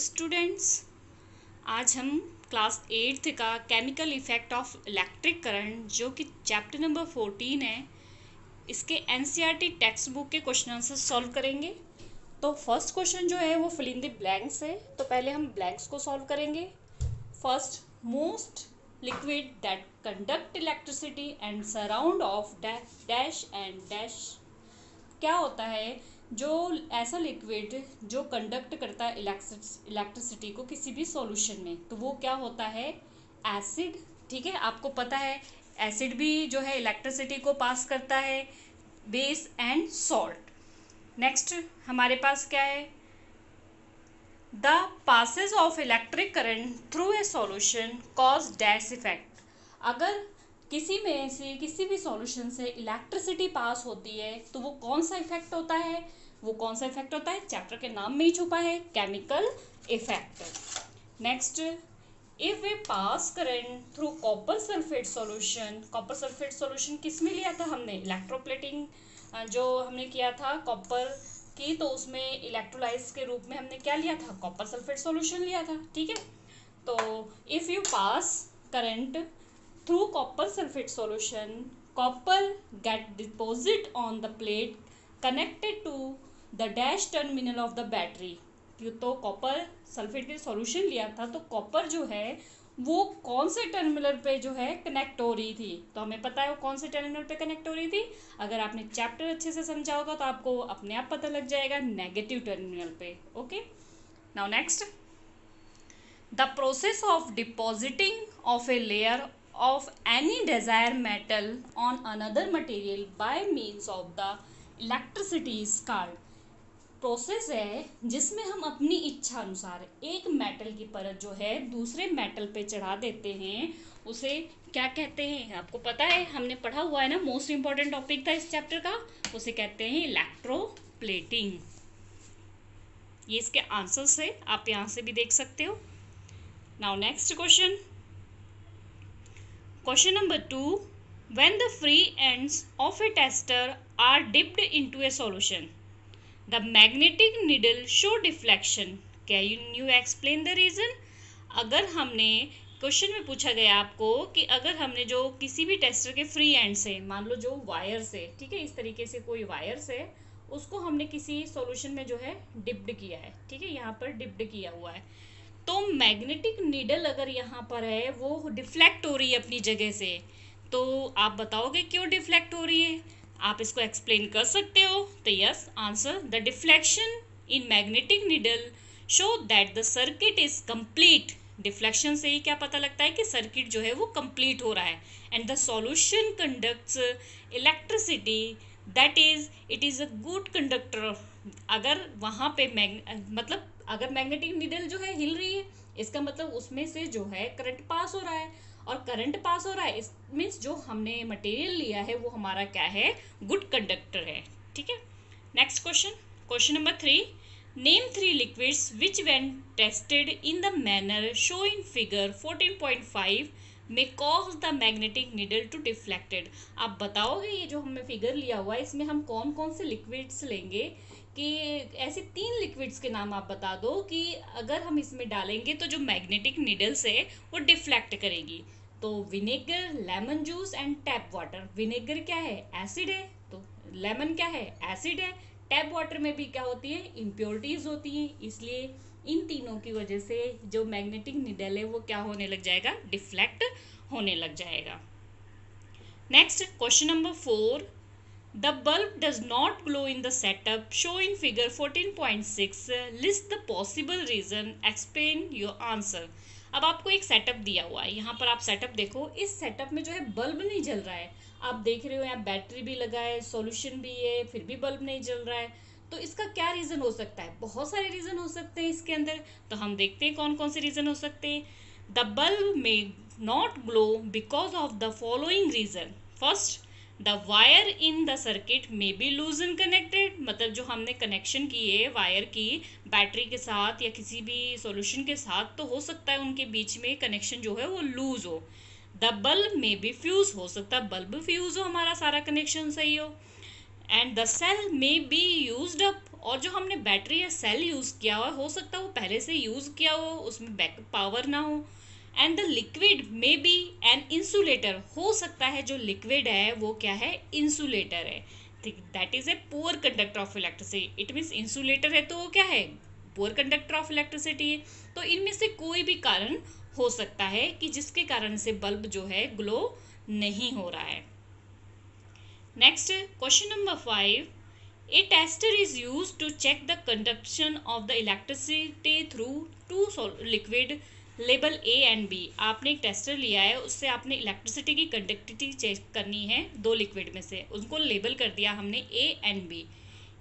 Students, आज हम class 8th का chemical effect of electric current जो कि चैप्टर नंबर 14 है, इसके एनसीईआरटी टेक्स्ट बुक के क्वेश्चन आंसर सॉल्व करेंगे। तो फर्स्ट क्वेश्चन जो है वो फिल इन द ब्लैंक्स है। तो पहले हम ब्लैंक्स को सॉल्व करेंगे। First, most liquid that conduct electricity and surround of dash and dash. क्या होता है जो ऐसा लिक्विड जो कंडक्ट करता है इलेक्ट्रिसिटी को किसी भी सॉल्यूशन में, तो वो क्या होता है? एसिड। ठीक है, आपको पता है एसिड भी जो है इलेक्ट्रिसिटी को पास करता है, बेस एंड सॉल्ट। नेक्स्ट हमारे पास क्या है? The passage of electric current through a solution cause dash effect. अगर किसी में से किसी भी सॉल्यूशन से इलेक्ट्रिसिटी पास होती है तो वो कौन सा इफेक्ट होता है? वो कौन सा इफेक्ट होता है? चैप्टर के नाम में ही छुपा है, chemical effect. Next, if way pass current through copper sulphate solution. Copper sulphate solution किस में लिया था हमने? इलेक्ट्रोप्लेटिंग जो हमने किया था कॉपर की, तो उसमें इलेक्ट्रोलाइज के रूप में हमने क्या लिया था? कॉपर सल्फेट सॉल्यूशन लिया था। ठीक है, तो if you pass current through copper sulfate solution, copper get deposit on the plate connected to the dash terminal of the battery। तो कॉपर सल्फेट के सॉल्यूशन लिया था तो कॉपर जो है वो कौन से टर्मिनल पे जो है कनेक्ट हो रही थी? तो हमें पता है वो कौन से टर्मिनल पे कनेक्ट हो रही थी। अगर आपने चैप्टर अच्छे से समझा होगा तो आपको अपने आप पता लग जाएगा, नेगेटिव टर्मिनल पे। Okay, now next, the process of depositing of a layer of any desired metal on another material by means of the electricity is called। Process है जिसमें हम अपनी इच्छा अनुसार एक मेटल की परत जो है दूसरे मेटल पे चढ़ा देते हैं, उसे क्या कहते हैं? आपको पता है, हमने पढ़ा हुआ है ना, मोस्ट इंपॉर्टेंट टॉपिक था इस चैप्टर का। उसे कहते हैं इलेक्ट्रोप्लेटिंग। ये इसके आंसर से आप यहाँ से भी देख सकते हो। Now next question, Question number 2. When the free ends of a tester are dipped into a solution, the magnetic needle show deflection. Can you explain the reason? अगर हमने क्वेश्चन में पूछा गया आपको कि अगर हमने जो किसी भी टेस्टर के फ्री एंड से, मान लो जो वायर से, ठीक है, इस तरीके से कोई वायर से उसको हमने किसी सॉल्यूशन में जो है डिप्ड किया है, ठीक है, यहाँ पर डिप्ड किया हुआ है, तो मैग्नेटिक नीडल अगर यहाँ पर है वो डिफ्लेक्ट हो रही है अपनी जगह से, तो आप बताओगे क्यों डिफ्लेक्ट हो रही है? आप इसको एक्सप्लेन कर सकते हो। तो yes answer, the deflection in magnetic needle show that the circuit is complete. Deflection से ही क्या पता लगता है कि सर्किट जो है वो कंप्लीट हो रहा है। And the solution conducts electricity, that is it is a good conductor. अगर वहाँ पे मतलब अगर मैग्नेटिक नीडल जो है हिल रही है, इसका मतलब उसमें से जो है करंट पास हो रहा है, और करंट पास हो रहा है इस मीन्स जो हमने मटेरियल लिया है वो हमारा क्या है? गुड कंडक्टर है। ठीक है, next question, question number 3, name 3 liquids which when tested in the manner show in figure 14.5 may cause the magnetic needle to deflected. आप बताओगे ये जो हमने फिगर लिया हुआ है इसमें हम कौन कौन से लिक्विड्स लेंगे, कि ऐसे 3 लिक्विड्स के नाम आप बता दो कि अगर हम इसमें डालेंगे तो जो मैग्नेटिक नीडल्स है वो डिफ्लेक्ट करेगी। तो vinegar, lemon juice and tap water. Vinegar क्या है? एसिड है, तो लेमन क्या है? एसिड है। टैप वाटर में भी क्या होती है? इम्प्योरिटीज होती हैं, इसलिए इन तीनों की वजह से जो मैग्नेटिक नीडल है वो क्या होने लग जाएगा? डिफ्लेक्ट होने लग जाएगा। Next question number 4, the bulb does not glow in the setup shown in figure 14.6. List the possible reason, explain your answer। अब आपको एक सेटअप दिया हुआ है, यहाँ पर आप सेटअप देखो, इस सेटअप में जो है बल्ब नहीं जल रहा है। आप देख रहे हो यहाँ बैटरी भी लगा है, सॉल्यूशन भी है, फिर भी बल्ब नहीं जल रहा है। तो इसका क्या रीज़न हो सकता है? बहुत सारे रीज़न हो सकते हैं इसके अंदर, तो हम देखते हैं कौन कौन से रीज़न हो सकते हैं। द बल्ब में not glow because of the following reason. First, the wire in the circuit में बी लूजन कनेक्टेड, मतलब जो हमने कनेक्शन किए वायर की बैटरी के साथ या किसी भी सॉल्यूशन के साथ, तो हो सकता है उनके बीच में कनेक्शन जो है वो लूज हो। द बल्ब में बी फ्यूज, हो सकता है बल्ब फ्यूज हो, हमारा सारा कनेक्शन सही हो। एंड द सेल में बी यूज्ड अप और जो हमने बैटरी या सेल यूज़ किया हुआ हो सकता है वो पहले से यूज़ किया हो, उसमें बैकअप पावर ना हो। And the liquid may be an insulator, हो सकता है जो लिक्विड है वो क्या है, इंसुलेटर है। That is a poor conductor of electricity. It means insulator है तो वो क्या है, पुअर कंडक्टर ऑफ इलेक्ट्रिसिटी है। तो इनमें से कोई भी कारण हो सकता है कि जिसके कारण से बल्ब जो है ग्लो नहीं हो रहा है। Next question number 5, a tester is used to check the conduction of the electricity through two liquid label A and B. आपने एक टेस्टर लिया है, उससे आपने इलेक्ट्रिसिटी की कंडक्टिविटी चेक करनी है दो लिक्विड में से, उनको लेबल कर दिया हमने A and B.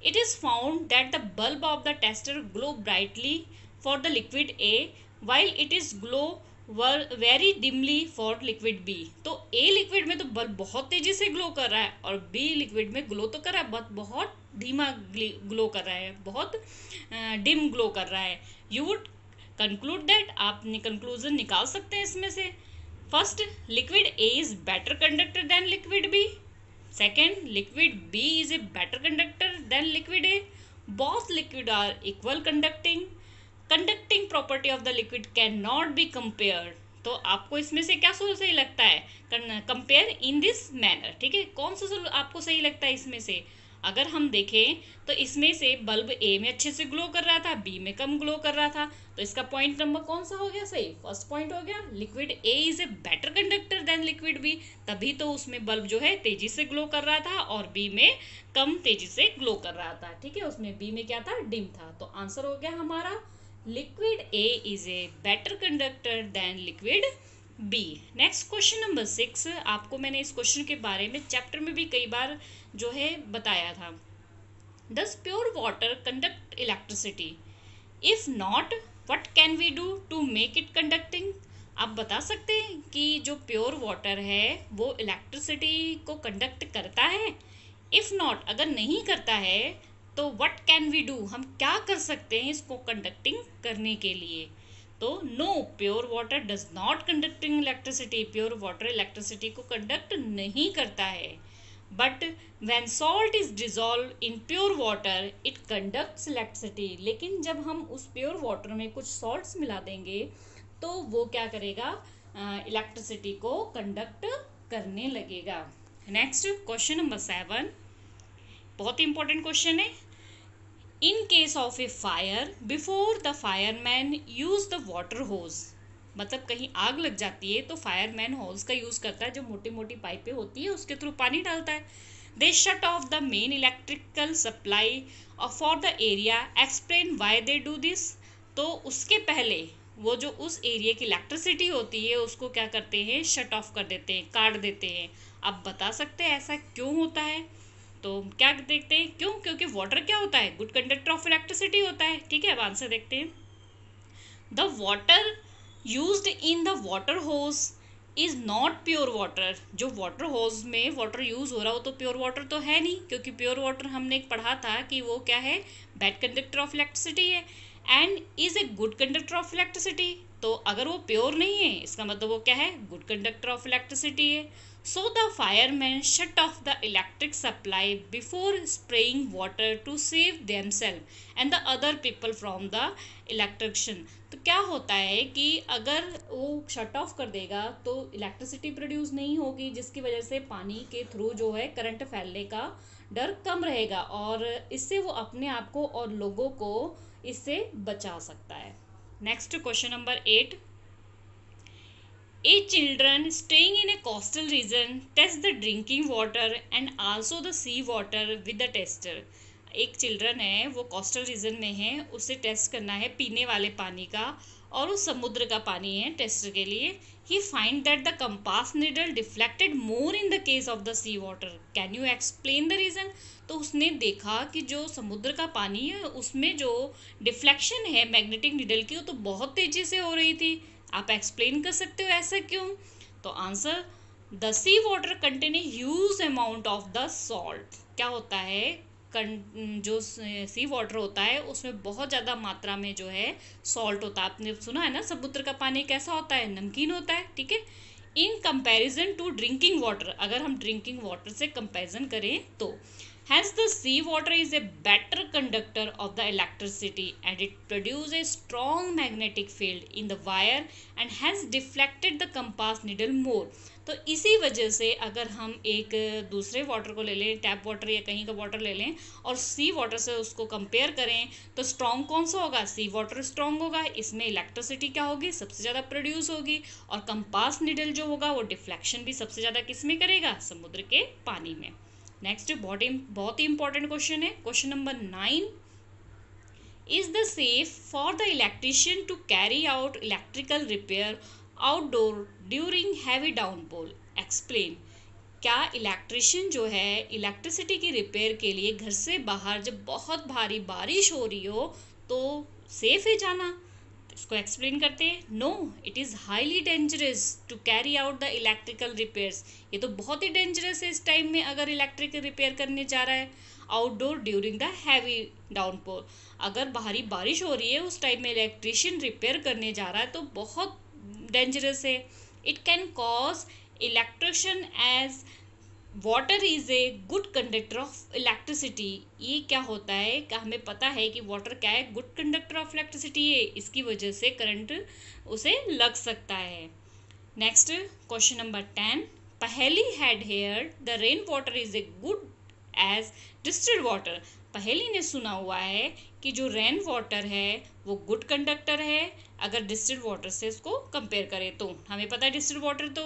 It is found that the bulb of the tester glow brightly for the liquid A while it is glow very dimly for liquid B. तो ए लिक्विड में तो bulb बहुत तेजी से glow कर रहा है और बी लिक्विड में ग्लो तो कर रहा है बहुत धीमा ग्लो कर रहा है, बहुत डिम ग्लो कर रहा है। यू वुड कंक्लूड दैट, आपने कंक्लूजन निकाल सकते हैं इसमें से। First, liquid A is better conductor than liquid B. Second, liquid B is a better conductor than liquid A. Both liquid are equal conducting property of the liquid can not be compared. तो आपको इसमें से क्या सही लगता है, compare in this manner, ठीक है। कौन सा आपको सही लगता है इसमें से? अगर हम देखें तो इसमें से बल्ब ए में अच्छे से ग्लो कर रहा था, बी में कम ग्लो कर रहा था, तो इसका पॉइंट नंबर कौन सा हो गया सही? फर्स्ट पॉइंट हो गया। Liquid A is a better conductor than liquid B, तभी तो उसमें बल्ब जो है तेजी से ग्लो कर रहा था और बी में कम तेजी से ग्लो कर रहा था, ठीक है। उसमें बी में क्या था, डिम था। तो आंसर हो गया हमारा liquid A is a better conductor than liquid B. Next question number 6, आपको मैंने इस क्वेश्चन के बारे में चैप्टर में भी कई बार जो है बताया था। Does pure water conduct electricity? If not, what can we do to make it conducting? आप बता सकते हैं कि जो प्योर वाटर है वो इलेक्ट्रिसिटी को कंडक्ट करता है? इफ नॉट, अगर नहीं करता है तो व्हाट कैन वी डू, हम क्या कर सकते हैं इसको कंडक्टिंग करने के लिए? तो no, pure water does not conducting electricity, pure water electricity को कंडक्ट नहीं करता है। But when salt is dissolve in pure water it conducts electricity, लेकिन जब हम उस प्योर वाटर में कुछ सॉल्ट्स मिला देंगे तो वो क्या करेगा, इलेक्ट्रिसिटी को कंडक्ट करने लगेगा। नेक्स्ट क्वेश्चन नंबर 7, बहुत इंपॉर्टेंट क्वेश्चन है। In case of a fire before the fireman use the water hose, मतलब कहीं आग लग जाती है तो फायरमैन होज का यूज करता है, जो मोटी मोटी पाइपें होती है उसके थ्रू पानी डालता है। They shut off the main electrical supply for the area, explain why they do this. तो उसके पहले वो जो उस एरिया की इलेक्ट्रिसिटी होती है उसको क्या करते हैं, शट ऑफ कर देते हैं, काट देते हैं। आप बता सकते हैं ऐसा क्यों होता है? तो क्या देखते हैं क्यों, क्योंकि वाटर क्या होता है, गुड कंडक्टर ऑफ इलेक्ट्रिसिटी होता है, ठीक है। अब आंसर देखते हैं। The water used in the water hose is not pure water, जो वाटर होज में वाटर यूज हो रहा हो तो प्योर वाटर तो है नहीं, क्योंकि प्योर वाटर हमने पढ़ा था कि वो क्या है, बैड कंडक्टर ऑफ इलेक्ट्रिसिटी है। And is a good conductor of electricity, तो अगर वो प्योर नहीं है इसका मतलब वो क्या है, गुड कंडक्टर ऑफ इलेक्ट्रिसिटी है। So the firemen shut off the electric supply before spraying water to save themselves and the other people from the electrocution। तो क्या होता है कि अगर वो शट ऑफ कर देगा तो इलेक्ट्रिसिटी प्रोड्यूस नहीं होगी, जिसकी वजह से पानी के थ्रू जो है करंट फैलने का डर कम रहेगा और इससे वो अपने आप को और लोगों को इससे बचा सकता है। Next question number 8, A children staying in a coastal region test the drinking water and also the sea water with the tester। एक चिल्ड्रन है वो कोस्टल रीजन में है, उसे टेस्ट करना है पीने वाले पानी का और उस समुद्र का पानी है टेस्ट के लिए। He find that the compass needle deflected more in the case of the sea water, can you explain the reason? तो उसने देखा कि जो समुद्र का पानी है उसमें जो डिफ्लेक्शन है मैग्नेटिक नीडल की वो तो बहुत तेज़ी से हो रही थी। आप एक्सप्लेन कर सकते हो ऐसा क्यों? तो answer, the sea water contain a huge amount of the salt. क्या होता है, जो सी वाटर होता है उसमें बहुत ज़्यादा मात्रा में जो है सॉल्ट होता है। आपने सुना है ना समुद्र का पानी कैसा होता है, नमकीन होता है, ठीक है। In comparison to drinking water, अगर हम ड्रिंकिंग वाटर से कंपैरिजन करें तो Hence, the sea water is a better conductor of the electricity and it produces a strong magnetic field in the wire and hence deflected the compass needle more. तो इसी वजह से अगर हम एक दूसरे वाटर को ले लें, टैप वाटर या कहीं का वाटर ले लें और सी वाटर से उसको कंपेयर करें तो स्ट्रॉन्ग कौन सा होगा? सी वाटर स्ट्रॉन्ग होगा, इसमें इलेक्ट्रिसिटी क्या होगी? सबसे ज़्यादा प्रोड्यूस होगी और कंपास निडल जो होगा वो डिफ्लेक्शन भी सबसे ज़्यादा किस में करेगा? समुद्र के पानी में। नेक्स्ट बहुत ही इंपॉर्टेंट क्वेश्चन है, question number 9, is the safe for the electrician to carry out electrical repair outdoor during heavy downpour? Explain. क्या इलेक्ट्रिशियन जो है इलेक्ट्रिसिटी की रिपेयर के लिए घर से बाहर जब बहुत भारी बारिश हो रही हो तो सेफ है जाना? तो इसको एक्सप्लेन करते हैं। No, it is highly dangerous to carry out the electrical repairs. ये तो बहुत ही डेंजरस है इस टाइम में अगर इलेक्ट्रिक रिपेयर करने जा रहा है outdoor during the heavy downpour. अगर भारी बारिश हो रही है उस टाइम में इलेक्ट्रिशियन रिपेयर करने जा रहा है तो बहुत डेंजरस है। It can cause electrician as water is a good conductor of electricity. ये क्या होता है कि हमें पता है कि वाटर क्या है? गुड कंडक्टर ऑफ इलेक्ट्रिसिटी है, इसकी वजह से करंट उसे लग सकता है। Next question number 10, Paheli had heard the rain water is a good as distilled water. Paheli ने सुना हुआ है कि जो रेन वाटर है वो गुड कंडक्टर है अगर डिस्टिल्ड वाटर से इसको कंपेयर करें तो। हमें पता है डिस्टिल्ड वाटर तो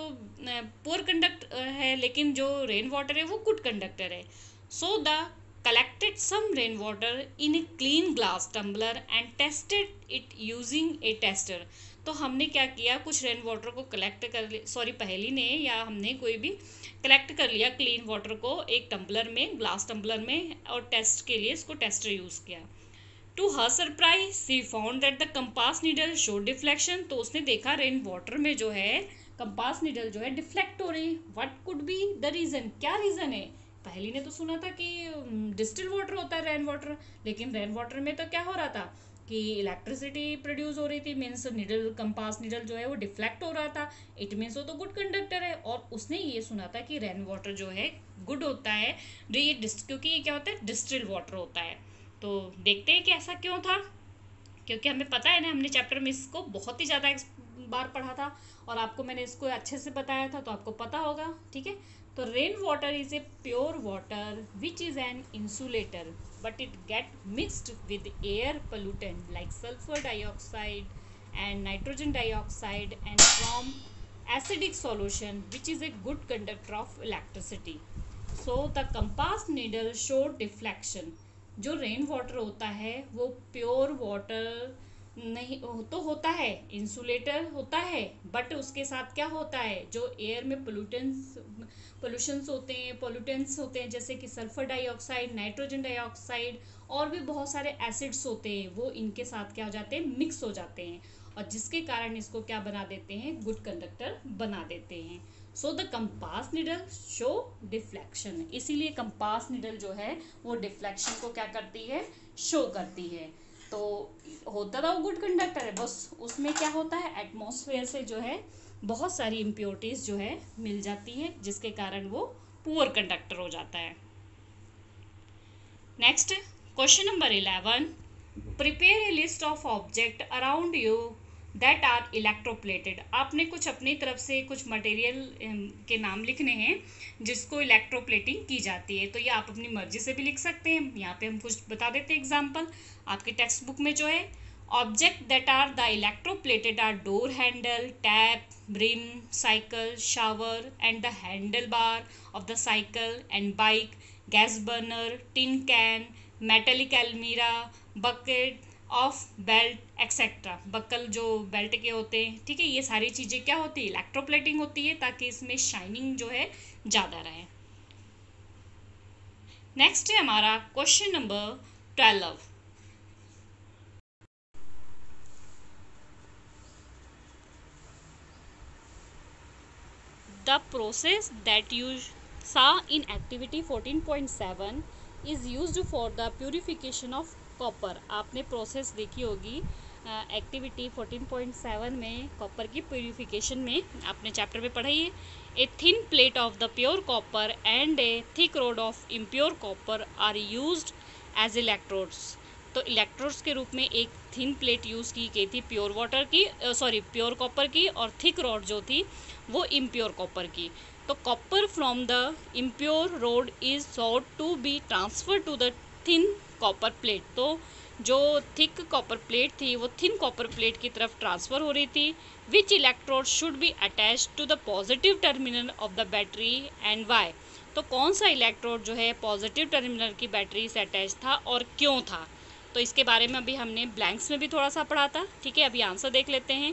पुअर कंडक्ट है लेकिन जो रेन वाटर है वो गुड कंडक्टर है। So the collected some rainwater in a clean glass tumbler and tested it using a tester। तो हमने क्या किया, कुछ रेन वाटर को कलेक्ट कर लिया, सॉरी पहेली ने या हमने कोई भी कलेक्ट कर लिया क्लीन वाटर को एक टम्बलर में, ग्लास टम्बलर में, और टेस्ट के लिए इसको टेस्टर यूज़ किया। To her surprise she found that the compass needle show deflection. तो उसने देखा रेन वाटर में जो है कंपास नीडल जो है डिफ्लेक्ट हो रही। What could be the reason? क्या रीज़न है? पहली ने तो सुना था कि डिस्टिल वाटर होता है रेन वाटर, लेकिन रेन वाटर में तो क्या हो रहा था कि इलेक्ट्रिसिटी प्रोड्यूस हो रही थी, मीन्स नीडल, कंपास नीडल जो है वो डिफ्लेक्ट हो रहा था। इट मीन्स वो तो गुड कंडक्टर है। और उसने ये सुना था कि रेन वाटर जो है गुड होता है क्योंकि ये क्या होता है? डिस्टिल्ड वाटर होता है। तो देखते हैं कि ऐसा क्यों था, क्योंकि हमें पता है ना, हमने चैप्टर में इसको बहुत ही ज़्यादा बार पढ़ा था और आपको मैंने इसको अच्छे से बताया था तो आपको पता होगा। ठीक है, तो rain water is a pure water which is an insulator but it get mixed with air pollutant like sulphur dioxide and nitrogen dioxide and from acidic solution which is a good conductor of electricity. So the compass needle showed deflection। जो rain water होता है वो pure water नहीं तो होता है, insulator होता है, बट उसके साथ क्या होता है? जो एयर में पोल्यूशंस होते हैं जैसे कि सल्फर डाइऑक्साइड, नाइट्रोजन डाइऑक्साइड और भी बहुत सारे एसिड्स होते हैं, वो इनके साथ क्या हो जाते हैं? मिक्स हो जाते हैं और जिसके कारण इसको क्या बना देते हैं? गुड कंडक्टर बना देते हैं। So the compass needle show deflection. इसीलिए कंपास निडल जो है वो डिफ्लेक्शन को क्या करती है? शो करती है। तो होता था वो गुड कंडक्टर है, बस उसमें क्या होता है? एटमॉस्फेयर से जो है बहुत सारी इम्प्योरिटीज जो है मिल जाती है जिसके कारण वो पुअर कंडक्टर हो जाता है। Next question number 11, prepare a list of object around you that are electroplated. आपने कुछ अपनी तरफ से कुछ मटेरियल के नाम लिखने हैं जिसको इलेक्ट्रोप्लेटिंग की जाती है। तो ये आप अपनी मर्जी से भी लिख सकते हैं। यहाँ पे हम कुछ बता देते हैं एग्जांपल। आपके टेक्स्ट बुक में जो है, object that are the electroplated are door handle, tap, brim, cycle, shower and the handle bar of the cycle and bike, gas burner, tin can, metallic almirah, bucket of belt etcetera. Buckle जो belt के होते हैं, ठीक है, ये सारी चीज़ें क्या होती है? इलेक्ट्रोप्लेटिंग होती है ताकि इसमें शाइनिंग जो है ज़्यादा रहे। नेक्स्ट है हमारा question number 12, the process that you saw in activity 14.7 is used for the purification of copper. आपने प्रोसेस देखी होगी एक्टिविटी 14.7 में कॉपर की प्यूरिफिकेशन में आपने चैप्टर में पढ़ा ही है। A thin plate of the pure copper and a thick rod of impure copper are used as electrodes. तो इलेक्ट्रोड्स के रूप में एक थिन प्लेट यूज़ की गई थी प्योर वाटर की, प्योर कॉपर की, और थिक रॉड जो थी वो इम्प्योर कॉपर की। तो copper from the impure rod is sought to be transfer to the thin copper plate. तो जो थिक कॉपर प्लेट थी वो थिन कॉपर प्लेट की तरफ ट्रांसफ़र हो रही थी। Which electrode should be attach to the positive terminal of the battery and why. तो कौन सा इलेक्ट्रोड जो है पॉजिटिव टर्मिनल की बैटरी से अटैच था और क्यों था। तो इसके बारे में अभी हमने ब्लैंक्स में भी थोड़ा सा पढ़ा था। ठीक है, अभी आंसर देख लेते हैं।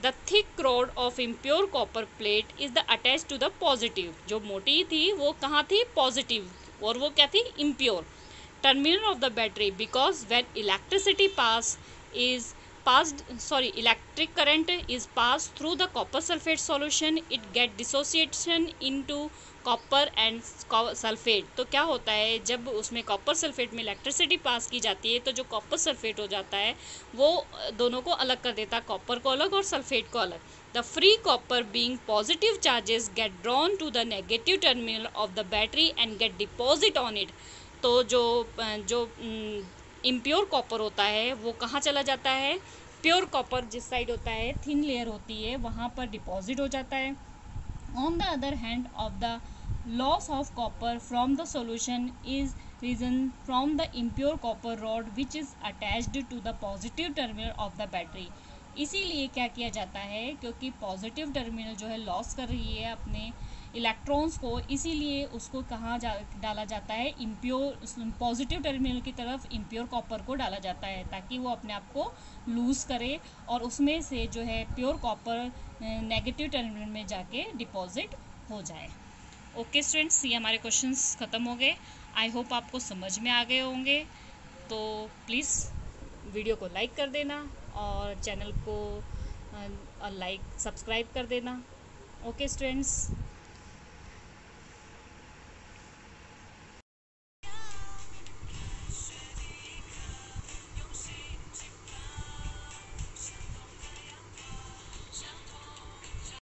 The thick rod of impure copper plate is the attach to the positive. जो मोटी थी वो कहाँ थी, पॉजिटिव, और वो क्या थी, impure terminal of the battery, because when electric current is passed through the copper sulfate solution, it get dissociation into copper and sulphate. तो क्या होता है, जब उसमें कॉपर सल्फेट में इलेक्ट्रिसिटी पास की जाती है तो जो कॉपर सल्फेट हो जाता है वो दोनों को अलग कर देता है, कॉपर को अलग और सल्फेट को अलग। The free copper being positive charges get drawn to the negative terminal of the battery and get deposit on it. तो जो इम्प्योर कॉपर होता है वो कहाँ चला जाता है, प्योर कॉपर जिस साइड होता है, थिन लेयर होती है, वहाँ पर डिपॉजिट हो जाता है। On the other hand of the loss of copper from the solution is reason from the impure copper rod which is attached to the positive terminal of the battery. इसीलिए क्या किया जाता है, क्योंकि पॉजिटिव टर्मिनल जो है loss कर रही है अपने इलेक्ट्रॉन्स को, इसीलिए उसको कहाँ डाला जाता है, इम्प्योर पॉजिटिव टर्मिनल की तरफ इम्प्योर कॉपर को डाला जाता है, ताकि वो अपने आप को लूज़ करे और उसमें से जो है प्योर कॉपर नेगेटिव टर्मिनल में जाके डिपॉजिट हो जाए। ओके स्टूडेंट्स, ये हमारे क्वेश्चंस ख़त्म हो गए। आई होप आपको समझ में आ गए होंगे। तो प्लीज़ वीडियो को लाइक कर देना और चैनल को सब्सक्राइब कर देना। Okay students.